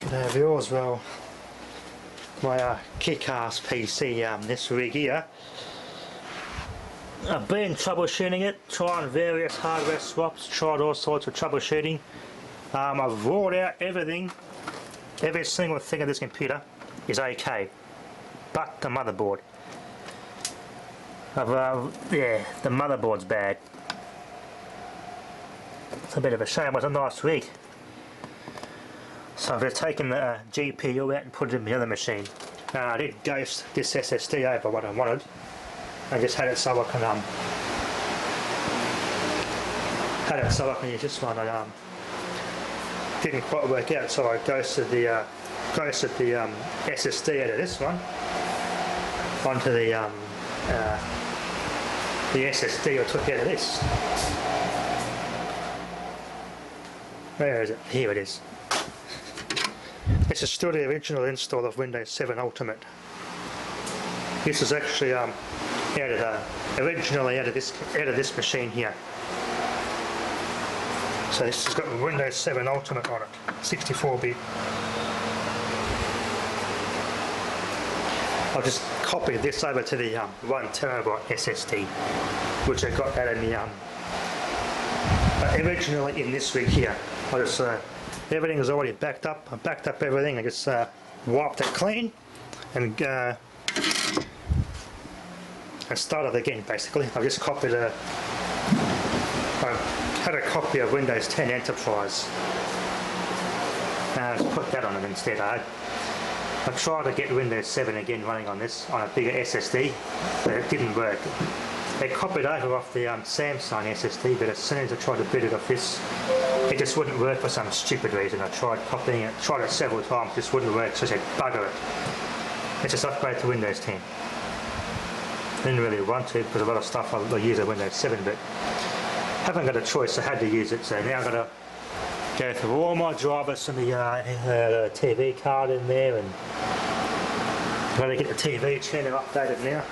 G'day viewers, well, my kick-ass PC, this rig here, I've been troubleshooting it, trying various hardware swaps, tried all sorts of troubleshooting. I've ruled out everything, every single thing of this computer is okay, but the motherboard. Yeah, the motherboard's bad. It's a bit of a shame. It was a nice rig. So I've just taken the GPU out and put it in the other machine. I did ghost this SSD over what I wanted. I just had it so I can use this one. I didn't quite work out, so I ghosted the SSD out of this one onto the SSD I took out of this. Where is it? Here it is. This is still the original install of Windows 7 Ultimate. This is actually originally out of this machine here. So this has got Windows 7 Ultimate on it, 64-bit. I'll just copy this over to the 1TB SSD, which I got out in the originally in this rig here. I just everything is already backed up. I backed up everything. I just wiped it clean and started again. Basically, I just copied I had a copy of Windows 10 Enterprise. I just put that on it instead. I tried to get Windows 7 again running on this on a bigger SSD, but it didn't work. They copied over off the Samsung SSD, but as soon as I tried to boot it off this, it just wouldn't work for some stupid reason. I tried copying it, tried it several times, just wouldn't work, so I said bugger it. Let's just upgrade to Windows 10. Didn't really want to because a lot of stuff I use on Windows 7, but haven't got a choice, I had to use it, so now I've got to go through all my drivers from the TV card in there, and I've got to get the TV channel updated now.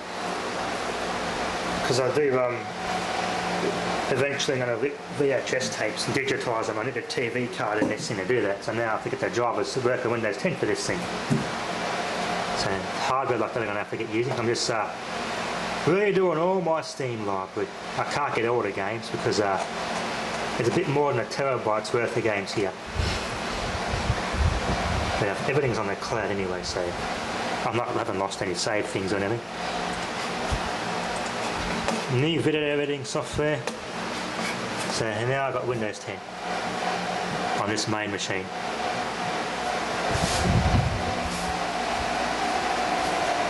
Because I do eventually I'm going to VHS tapes and digitise them. I need a TV card in this thing to do that, so now I have to get the drivers to work on Windows 10 for this thing. So hardware like that I'm going to have to get using. I'm just redoing all my Steam library. I can't get all the games because there's a bit more than a terabyte's worth of games here. But everything's on the cloud anyway, so I haven't lost any saved things or anything. New video editing software. So now I've got Windows 10 on this main machine.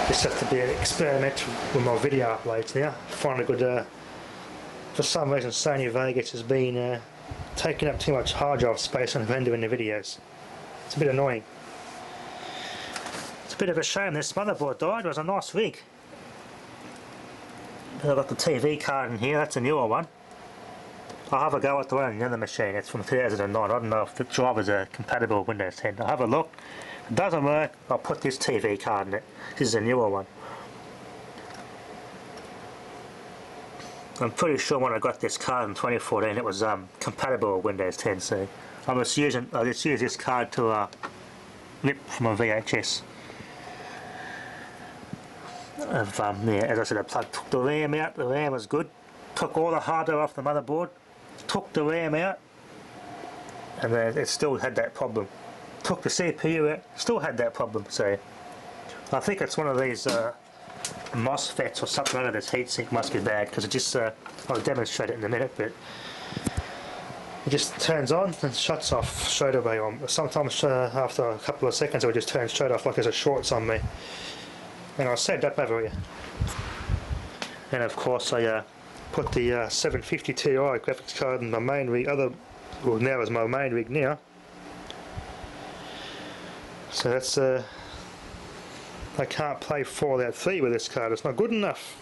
Just have to be experimental with my video uploads now. Find a good. For some reason, Sony Vegas has been taking up too much hard drive space on rendering the videos. It's a bit annoying. It's a bit of a shame this motherboard died. It was a nice rig. I've got the TV card in here, that's a newer one. I'll have a go at the one on the other machine, it's from 2009. I don't know if the drivers are compatible with Windows 10. I'll have a look. If it doesn't work, I'll put this TV card in it. This is a newer one. I'm pretty sure when I got this card in 2014 it was compatible with Windows 10, so I just use this card to rip from a VHS. Yeah, as I said, I took the RAM out, the RAM was good, took all the hardware off the motherboard, took the RAM out, and then it still had that problem. Took the CPU out, still had that problem, so I think it's one of these MOSFETs or something like this heatsink must be bad, because it just, I'll demonstrate it in a minute, but it just turns on and shuts off straight away. Sometimes after a couple of seconds it will just turn straight off like there's a shorts on me. And I'll set that over here. And of course I put the 750 Ti graphics card in my main rig, well now is my main rig now. So that's I can't play Fallout 3 with this card, it's not good enough.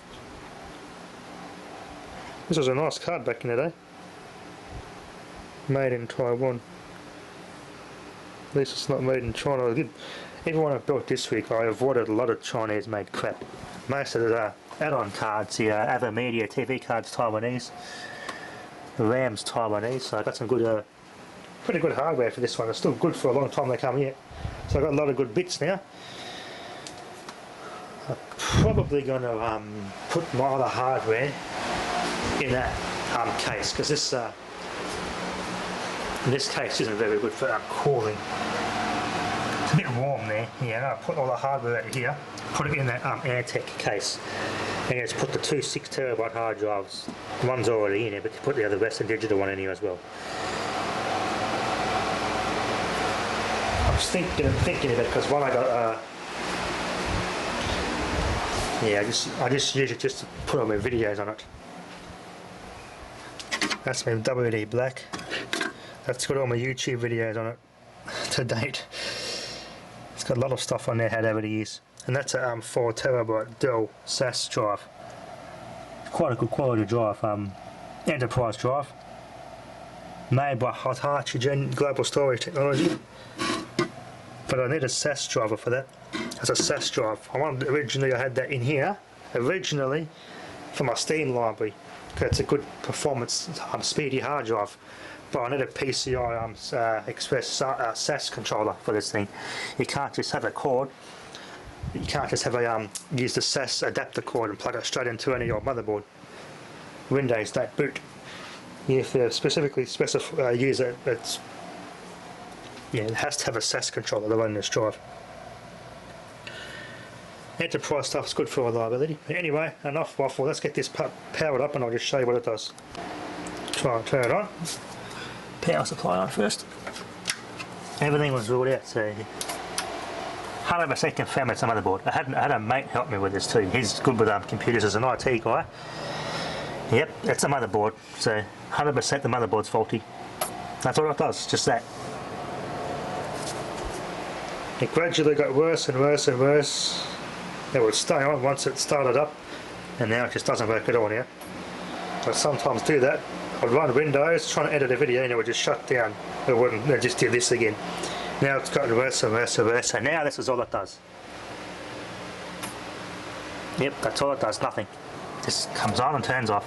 This was a nice card back in the day. Made in Taiwan. At least it's not made in China. Everyone I've built this week, I avoided a lot of Chinese made crap. Most of the add-on cards, the other media TV cards Taiwanese, the RAM's Taiwanese, so I got some good, pretty good hardware for this one. It's still good for a long time to come yet. So I've got a lot of good bits now. I'm probably going to put my other hardware in that case, because this case isn't very good for cooling. It's a bit warm there. Yeah, I'll put all the hardware out here, put it in that AirTech case, and just put the two 6TB hard drives. The one's already in here, but you put the other Western Digital one in here as well. I was thinking of it because one I got. Yeah, I just use it just to put all my videos on it. That's my WD Black. That's got all my YouTube videos on it to date. It's got a lot of stuff on there had over the years. And that's a 4TB Dell SAS drive. Quite a good quality drive, enterprise drive. Made by Hitachi Global Storage Technology. But I need a SAS driver for that. That's a SAS drive. Originally I had that in here, originally for my Steam library. It's a good performance, speedy hard drive. But I need a PCI Express SAS controller for this thing. You can't just have a cord. You can't just have use the SAS adapter cord and plug it straight into any old motherboard. Windows don't boot. You have to specifically use it. It has to have a SAS controller to run this drive. Enterprise stuff's good for reliability. But anyway, enough waffle. Let's get this powered up and I'll just show you what it does. Try and turn it on. Power supply on first. Everything was ruled out, so 100% confirmed it's a motherboard. I had a mate help me with this too. He's good with computers as an IT guy. Yep, it's a motherboard. So 100% the motherboard's faulty. That's all it does, just that. It gradually got worse and worse and worse. It would stay on once it started up, and now it just doesn't work at all now. I sometimes do that. I'd run Windows, trying to edit a video, and it would just shut down. It wouldn't. It just did this again. Now it's gotten worse and worse and worse, and now this is all it does. Yep, that's all it does. Nothing. Just comes on and turns off.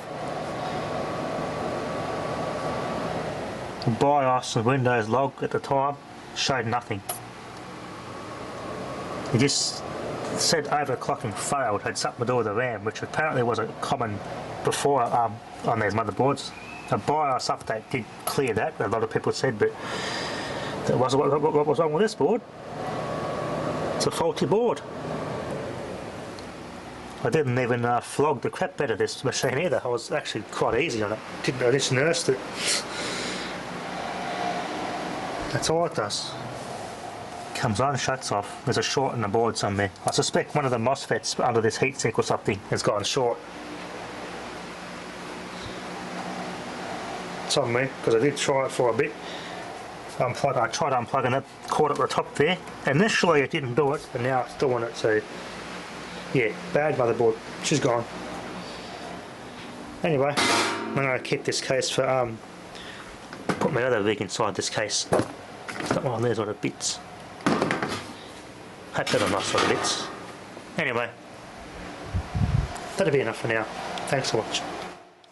The BIOS and Windows log at the time showed nothing. It just said overclocking failed, had something to do with the RAM, which apparently was a common before on these motherboards. A BIOS update did clear that, a lot of people said, but that wasn't what was wrong with this board. It's a faulty board. I didn't even flog the crap out of this machine either. I was actually quite easy on it. I just nursed it. That's all it does. Comes on, shuts off. There's a short in the board somewhere. I suspect one of the MOSFETs under this heatsink or something has gotten short. It's on me, because I did try it for a bit. I tried unplugging it, caught it at the top there. Initially it didn't do it, but now it's doing it, so yeah, bad motherboard. She's gone. Anyway, I'm going to keep this case for, put my other rig inside this case. It's got one of these other bits. Hope they're nice little bits. Anyway, that'll be enough for now. Thanks for watching.